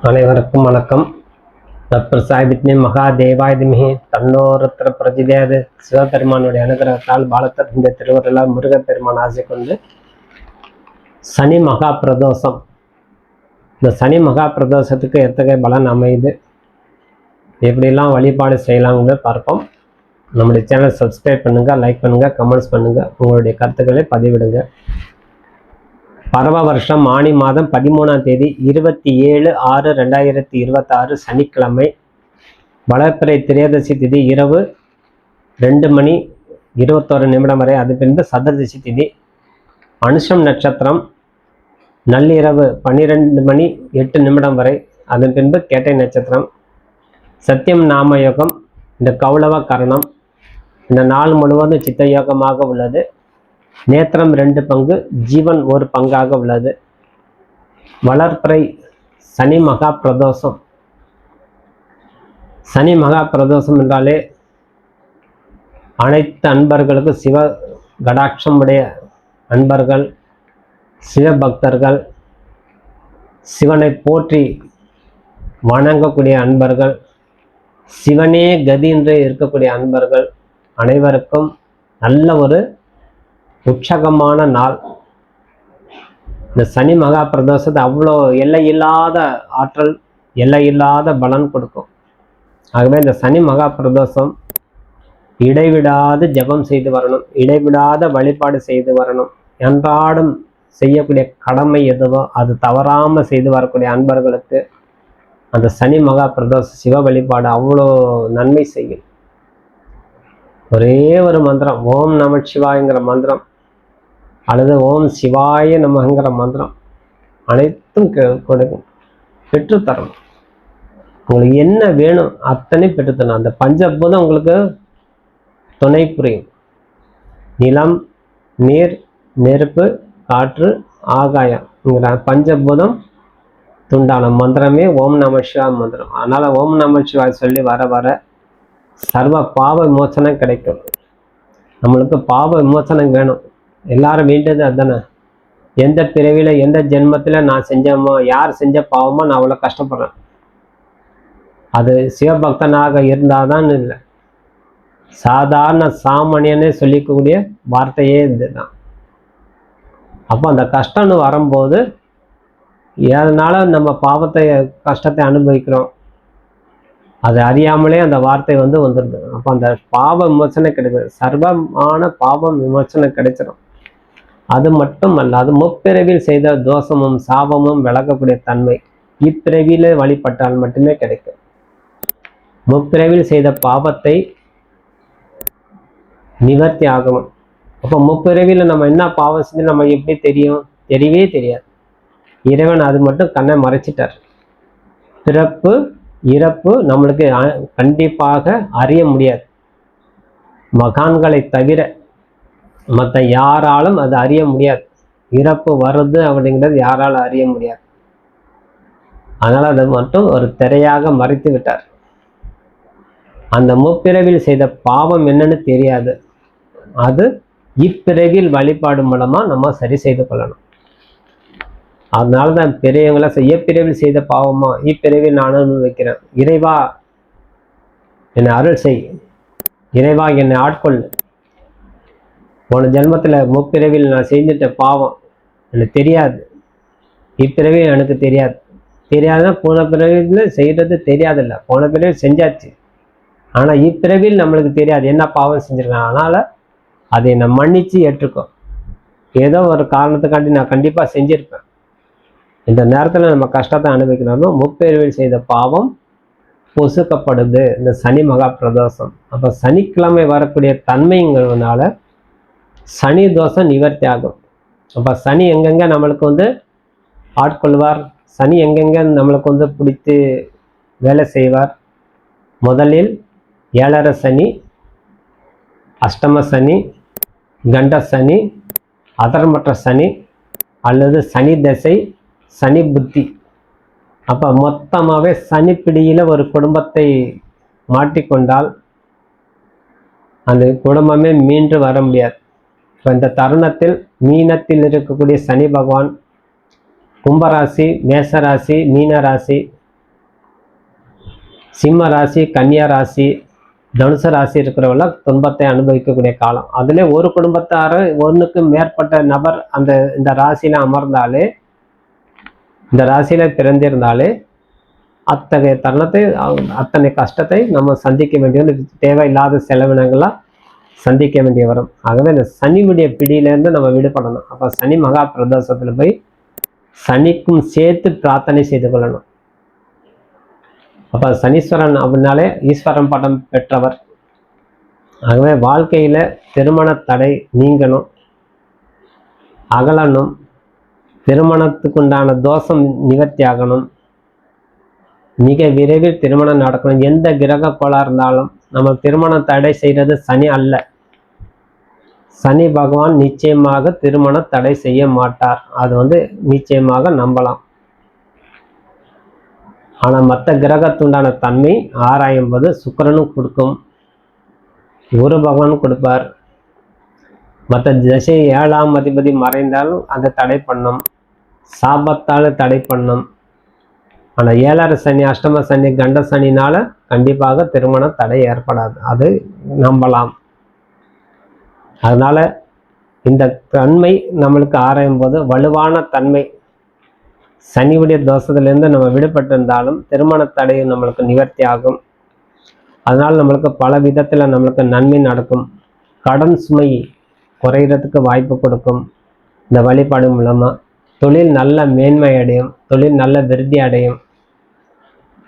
அனைவருக்கும் வணக்கம். தற்பிரசாதித்மி மகாதேவாய திமஹி தன்னோருத்திர பிரதிதேது. சிவபெருமானுடைய அனுகிரகத்தால் பாலத்தர் இந்த திருவருளால் முருகப்பெருமான் ஆசை கொண்டு சனி மகா பிரதோஷம், இந்த சனி மகா பிரதோஷத்துக்கு எத்தகைய பலன் அமையுது, எப்படிலாம் வழிபாடு செய்யலாங்கிறத பார்ப்போம். நம்முடைய சேனல் சப்ஸ்கிரைப் பண்ணுங்கள், லைக் பண்ணுங்கள், கமெண்ட்ஸ் பண்ணுங்கள், உங்களுடைய கருத்துக்களை பதிவிடுங்க. பரவ வருஷம் ஆனி மாதம் 13ஆம் தேதி 27/6/2026 சனிக்கிழமை, வளர்ப்பிறை திரையோதசி திதி இரவு 2:21 வரை, அது பின்பு சதுர்தசி திதி. அனுஷம் நட்சத்திரம் நள்ளிரவு 12:08 வரை, அதன் பின்பு கேட்டை நட்சத்திரம். சத்தியம் நாமயோகம், இந்த கௌளவ கரணம். இந்த நாள் முழுவதும் சித்த யோகமாக உள்ளது. நேத்திரம் 2 பங்கு, ஜீவன் 1 பங்காக உள்ளது. வளர்ப்பிறை சனி மகா பிரதோஷம். சனி மகா பிரதோஷம் என்றாலே அனைத்து அன்பர்களுக்கும், சிவ கடாட்சம் உடைய அன்பர்கள், சிவபக்தர்கள், சிவனை போற்றி வணங்கக்கூடிய அன்பர்கள், சிவனே கதி என்று இருக்கக்கூடிய அன்பர்கள் அனைவருக்கும் நல்ல ஒரு உற்சகமான நாள். இந்த சனி மகா பிரதோஷத்தை அவ்வளோ எல்லையில்லாத ஆற்றல், எல்லையில்லாத பலன் கொடுக்கும். ஆகவே இந்த சனி மகா பிரதோஷம் இடைவிடாது ஜபம் செய்து வரணும், இடைவிடாத வழிபாடு செய்து வரணும். அன்றாடம் செய்யக்கூடிய கடமை எதுவோ அது தவறாமல் செய்து வரக்கூடிய அன்பர்களுக்கு அந்த சனி மகா பிரதோஷ சிவ வழிபாடு அவ்வளோ நன்மை செய்யும். ஒரே ஒரு மந்திரம், ஓம் நம சிவாயங்கிற மந்திரம் அல்லது ஓம் சிவாய நமங்கிற மந்திரம் அனைத்தும் கொடுக்கும், பெற்றுத்தரணும். உங்களுக்கு என்ன வேணும் அத்தனை பெற்றுத்தரணும். அந்த பஞ்சபூதம் உங்களுக்கு துணை புரியும். நிலம், நீர், நெருப்பு, காற்று, ஆகாயம்ங்கிற பஞ்சபூதம் துண்டான மந்திரமே ஓம் நம சிவா மந்திரம். அதனால ஓம் நம சிவாய் சொல்லி வர வர சர்வ பாவ விமோசனம் கிடைக்கும். நம்மளுக்கு பாவ விமோசனம் வேணும். எல்லாரும் வேண்டியது அதுதானே. எந்த பிறவில எந்த ஜென்மத்தில் நான் செஞ்சோமோ, யார் செஞ்ச பாவமோ நான் அவ்வளோ கஷ்டப்படுறேன். அது சிவபக்தனாக இருந்தாதான் இல்லை, சாதாரண சாமானியனே சொல்லிக்கக்கூடிய வார்த்தையே இதுதான். அப்போ அந்த கஷ்டம்னு வரும்போது எதனால நம்ம பாவத்தை கஷ்டத்தை அனுபவிக்கிறோம், அது அறியாமலே அந்த வார்த்தை வந்துடுது. அப்போ அந்த பாவ விமோசனம் கிடைக்குது, சர்வமான பாவம் விமோசனம் கிடைச்சிடும். அது மட்டும் அல்ல, அது முப்பிறவியில் செய்த தோஷமும் சாபமும் விலகக்கூடிய தன்மை இப்பிறவியில வழிபட்டால் மட்டுமே கிடைக்கும். முப்பிறவியில் செய்த பாவத்தை நிவர்த்தி ஆகணும். அப்போ முப்பிறவியில் நம்ம என்ன பாவம் செஞ்சு நம்ம எப்படி தெரியும்? தெரியவே தெரியாது. இறைவன் அது மட்டும் கண்ணை மறைச்சிட்டார். பிறப்பு இறப்பு நம்மளுக்கு கண்டிப்பாக அறிய முடியாது. மகான்களை தவிர மற்ற யாராலும் அது அறிய முடியாது. இறப்பு வருது அப்படிங்கிறது யாராலும் அறிய முடியாது. அதனால அது மட்டும் ஒரு திரையாக மறைத்து விட்டார். அந்த முப்பிறவில் செய்த பாவம் என்னன்னு தெரியாது. அது இப்பிறவில் வழிபாடு மூலமா நம்ம சரி செய்து கொள்ளணும். அதனாலதான் பெரியவங்கள எப்பிறவில் செய்த பாவமா இப்பிறவில் நான் அனுபவிக்கிறேன். இறைவா என்னை அருள் செய், இறைவா என்னை ஆட்கொள். போன ஜென்மத்தில் முப்பிறவில் நான் செஞ்சுட்ட பாவம் எனக்கு தெரியாது, இப்பிறவில் எனக்கு தெரியாது. தெரியாதுன்னா போன பிறவியில் செய்கிறது தெரியாதில்ல, போன பிறவில் செஞ்சாச்சு. ஆனால் இப்பிறவில் நம்மளுக்கு தெரியாது என்ன பாவம் செஞ்சுருக்கேன். அதனால் அதை நான் மன்னித்து ஏற்றுக்கோ. ஏதோ ஒரு காரணத்துக்காண்டி நான் கண்டிப்பாக செஞ்சுருப்பேன். இந்த நேரத்தில் நம்ம கஷ்டத்தை அனுபவிக்கணும். முப்பிறவில் செய்த பாவம் பொசுக்கப்படுது இந்த சனி மகா பிரதோஷம். அப்போ சனிக்கிழமை வரக்கூடிய தன்மைங்கிறதுனால சனி தோஷம் நிவர்த்தி ஆகும். அப்போ சனி எங்கெங்கே நம்மளுக்கு ஆட்கொள்வார், சனி எங்கெங்கே நம்மளுக்கு பிடித்து வேலை செய்வார். முதலில் 7.5 சனி, அஷ்டம சனி, கண்ட சனி, அதர்மற்ற சனி அல்லது சனி தசை, சனி புத்தி. அப்போ மொத்தமாகவே சனி பிடியில் ஒரு குடும்பத்தை மாட்டிக்கொண்டால் அந்த குடும்பமே மீண்டு வர முடியாது. இப்போ இந்த தருணத்தில் மீனத்தில் இருக்கக்கூடிய சனி பகவான் கும்பராசி, மேசராசி, மீனராசி சிம்ம ராசி, கன்னியா ராசி, தனுசு ராசி இருக்கிறவங்கள துன்பத்தை அனுபவிக்கக்கூடிய காலம். அதிலே ஒரு குடும்பத்தார் ஒன்றுக்கு மேற்பட்ட நபர் இந்த ராசியில அமர்ந்தாலே, இந்த ராசியில பிறந்திருந்தாலே அத்தகைய தருணத்தை, அத்தனை கஷ்டத்தை நம்ம சந்திக்க வேண்டிய, தேவையில்லாத செலவினங்களாக சந்திக்க வேண்டிய வரும். ஆகவே இந்த சனியுடைய பிடியிலேருந்து நம்ம விடுபடணும். அப்போ சனி மகா பிரதோஷத்தில் போய் சனிக்கும் சேர்த்து பிரார்த்தனை செய்து கொள்ளணும். அப்போ சனீஸ்வரன் அப்படின்னாலே ஈஸ்வரன் பட்டம் பெற்றவர். ஆகவே வாழ்க்கையில் திருமண தடை நீங்கணும், அகலணும், திருமணத்துக்குண்டான தோஷம் நிவர்த்தி ஆகணும், மிக விரைவில் திருமணம் நடக்கணும். எந்த கிரக கோளாக இருந்தாலும் நம்ம திருமணம் தடை செய்கிறது சனி அல்ல. சனி பகவான் நிச்சயமாக திருமண தடை செய்ய மாட்டார். அது நிச்சயமாக நம்பலாம். ஆனால் மற்ற கிரகத்துண்டான தன்மை ஆராயும் போது சுக்கிரனும் கொடுக்கும், குரு பகவான் கொடுப்பார். மற்ற திசை 7ஆம் அதிபதி மறைந்தாலும் அதை தடை பண்ணும், சாபத்தால் தடை பண்ணும். ஆனால் 7ஆம் சனி, அஷ்டம சனி, கண்ட சனினால கண்டிப்பாக திருமண தடை ஏற்படாது. அது நம்பலாம். அதனால இந்த தன்மை நம்மளுக்கு ஆராயும் போது வலுவான தன்மை, சனியுடைய தோஷத்திலிருந்து நம்ம விடுபட்டிருந்தாலும் திருமண தடை நம்மளுக்கு நிவர்த்தி ஆகும். அதனால் நம்மளுக்கு பல விதத்தில் நம்மளுக்கு நன்மை நடக்கும். கடன் சுமை குறைகிறதுக்கு வாய்ப்பு கொடுக்கும் இந்த வழிபாடு மூலமாக. தொழில் நல்ல மேன்மை அடையும், தொழில் நல்ல விருத்தி அடையும்,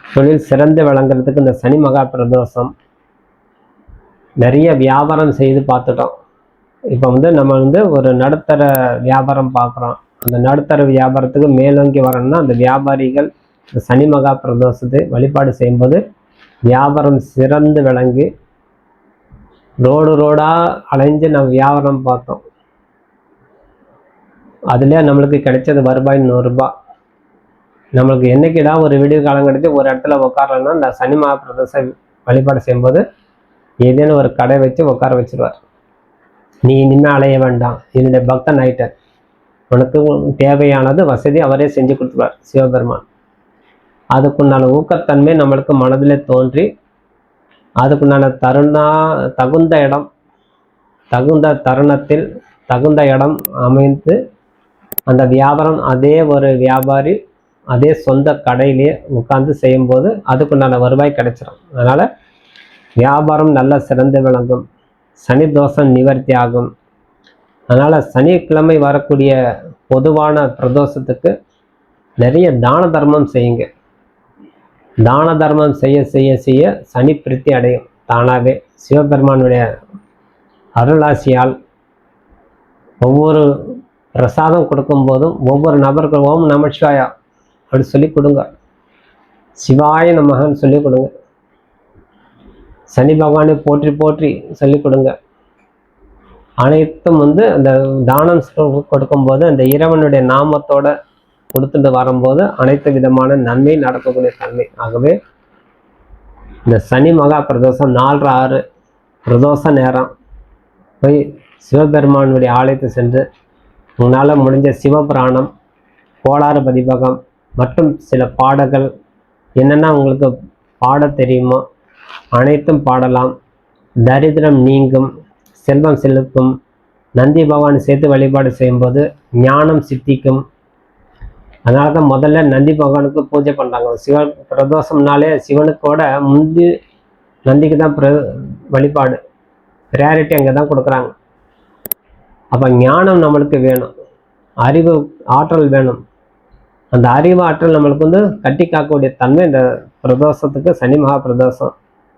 தொழில் சிறந்து விளங்குறதுக்கு இந்த சனி மகா பிரதோஷம். நிறைய வியாபாரம் செய்து பார்த்துட்டோம். இப்போ நம்ம ஒரு நடுத்தர வியாபாரம் பார்க்குறோம். அந்த நடுத்தர வியாபாரத்துக்கு மேலோங்கி வரணும்னா அந்த வியாபாரிகள் இந்த சனி மகா பிரதோஷத்தை வழிபாடு செய்யும்போது வியாபாரம் சிறந்து விளங்கி ரோடாக அலைஞ்சு நம்ம வியாபாரம் பார்த்தோம். அதுலேயே நம்மளுக்கு கிடைச்சது வருபாய் 100 ரூபாய். நம்மளுக்கு என்னைக்கிடா ஒரு விடிய காலம் கிடைச்சி ஒரு இடத்துல உட்காரலன்னா இந்த சனி மகா பிரதோஷ வழிபாடு செய்யும்போது ஏதேனும் ஒரு கடை வச்சு உட்கார வச்சிருவார். நீ இனிமேல் அலைய வேண்டாம், என்னுடைய பக்தன் ஆயிட்ட, உனக்கு தேவையானது வசதி அவரே செஞ்சு கொடுத்துருவார் சிவபெருமான். அதுக்குண்டான ஊக்கத்தன்மை நம்மளுக்கு மனதில் தோன்றி அதுக்குண்டான தகுந்த இடம், தகுந்த தருணத்தில் தகுந்த இடம் அமைந்து அந்த வியாபாரம் அதே ஒரு வியாபாரி அதே சொந்த கடையிலேயே உட்கார்ந்து செய்யும்போது அதுக்குண்டான வருவாய் கிடைச்சிடும். அதனால் வியாபாரம் நல்லா சிறந்து விளங்கும், சனி தோஷம் நிவர்த்தி ஆகும். அதனால் சனிக்கிழமை வரக்கூடிய பொதுவான பிரதோஷத்துக்கு நிறைய தான தர்மம் செய்யுங்க. தான தர்மம் செய்ய செய்ய செய்ய சனி பிரித்தி அடையும் தானாகவே. சிவபெருமானுடைய அருளாசியால் ஒவ்வொரு பிரசாதம் கொடுக்கும் போதும் ஒவ்வொரு நபர்கள் ஓம் நமச்சிவாயா அப்படி சொல்லி கொடுங்க, சிவாய நமகன்னு சொல்லி கொடுங்க, சனி பகவானை போற்றி போற்றி சொல்லி கொடுங்க. அனைத்தும் அந்த தானம் கொடுக்கும்போது அந்த இறைவனுடைய நாமத்தோட கொடுத்துட்டு வரும்போது அனைத்து விதமான நன்மை நடக்கக்கூடிய தன்மை. ஆகவே இந்த சனி மகா பிரதோஷம் 4-6 பிரதோஷ நேரம் போய் சிவபெருமானுடைய ஆலயத்தை சென்று உங்களால் முடிஞ்ச சிவபுராணம், கோளாறு பதிப்பகம் மற்றும் சில பாடல்கள் என்னென்னா உங்களுக்கு பாட தெரியுமோ அனைத்தும் பாடலாம். தரித்திரம் நீங்கும், செல்வம் செலுத்தும். நந்தி பகவான் சேர்த்து வழிபாடு செய்யும்போது ஞானம் சித்திக்கும். அதனால தான் முதல்ல நந்தி பகவானுக்கு பூஜை பண்ணுறாங்க. சிவ பிரதோஷம்னாலே சிவனுக்கோட முந்தி நந்திக்கு தான் வழிபாடு, ப்ரையாரிட்டி அங்கே தான் கொடுக்குறாங்க. அப்போ ஞானம் நம்மளுக்கு வேணும், அறிவு ஆற்றல் வேணும். அந்த அறிவு ஆற்றல் நம்மளுக்கு கட்டி காக்கக்கூடிய தன்மை இந்த பிரதோஷத்துக்கு சனி மகா பிரதோஷம்.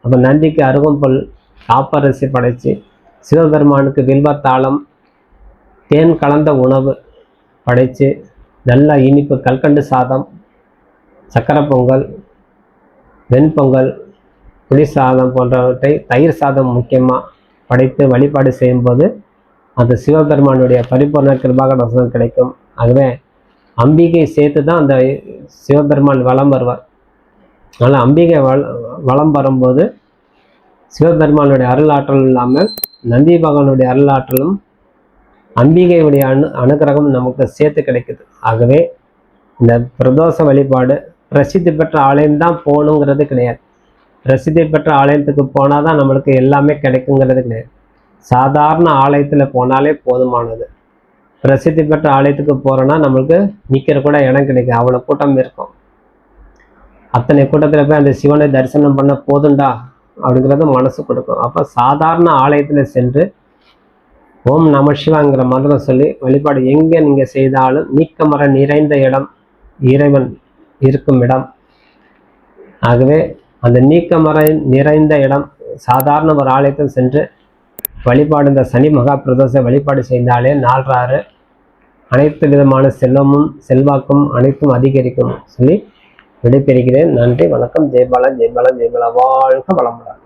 அப்போ நந்திக்கு அருகம்புல் காப்பரிசி படைச்சு, சிவபெருமானுக்கு வில்வத்தாளம் தேன் கலந்த உணவு படைத்து, நல்ல இனிப்பு கல்கண்டு சாதம், சக்கரை பொங்கல், வெண்பொங்கல், புளி சாதம் போன்றவற்றை, தயிர் சாதம் முக்கியமாக படைத்து வழிபாடு செய்யும்போது அந்த சிவபெருமானுடைய பரிபூர்ண கிருபாகடாசம் கிடைக்கும். ஆகவே அம்பிகை சேர்த்து தான் அந்த சிவபெருமான் வலம் வருவார். அதனால் அம்பிகை வலம் வரும்போது சிவபெருமானுடைய அருளாற்றல் இல்லாமல் நந்தி பகவானுடைய அருளாற்றலும் அம்பிகையுடைய அனுகிரகம் நமக்கு சேர்த்து கிடைக்குது. ஆகவே இந்த பிரதோஷ வழிபாடு பிரசித்தி பெற்ற ஆலயம்தான் போகணுங்கிறது கிடையாது. பிரசித்தி பெற்ற ஆலயத்துக்கு போனால் தான் நம்மளுக்கு எல்லாமே கிடைக்குங்கிறது கிடையாது. சாதாரண ஆலயத்தில் போனாலே போதுமானது. பிரசித்தி பெற்ற ஆலயத்துக்கு போகிறோன்னா நம்மளுக்கு நிற்கிற கூட இடம் கிடைக்கும், அவ்வளோ கூட்டம் இருக்கும். அத்தனை கூட்டத்தில் போய் அந்த சிவனை தரிசனம் பண்ண போதுண்டா அப்படிங்கிறது மனசு கொடுக்கும். அப்போ சாதாரண ஆலயத்தில் சென்று ஓம் நம சிவாங்கிற மந்திரம் சொல்லி வழிபாடு எங்கே நீங்கள் செய்தாலும் நீக்கமர நிறைந்த இடம் இறைவன் இருக்கும் இடம். ஆகவே அந்த நீக்கமர நிறைந்த இடம் சாதாரண ஒரு ஆலயத்தில் சென்று வழிபாடு, இந்த சனி மகா பிரதோஷ வழிபாடு செய்தாலே நாள்றாறு அனைத்து விதமான செல்வமும் செல்வாக்கும் அனைத்தும் அதிகரிக்கும் சொல்லி விடைபெறுகிறேன். நன்றி, வணக்கம். ஜெய்பாலா, ஜெய்பாலா, ஜெய்பாலா. வாழ்க வளமுடன்.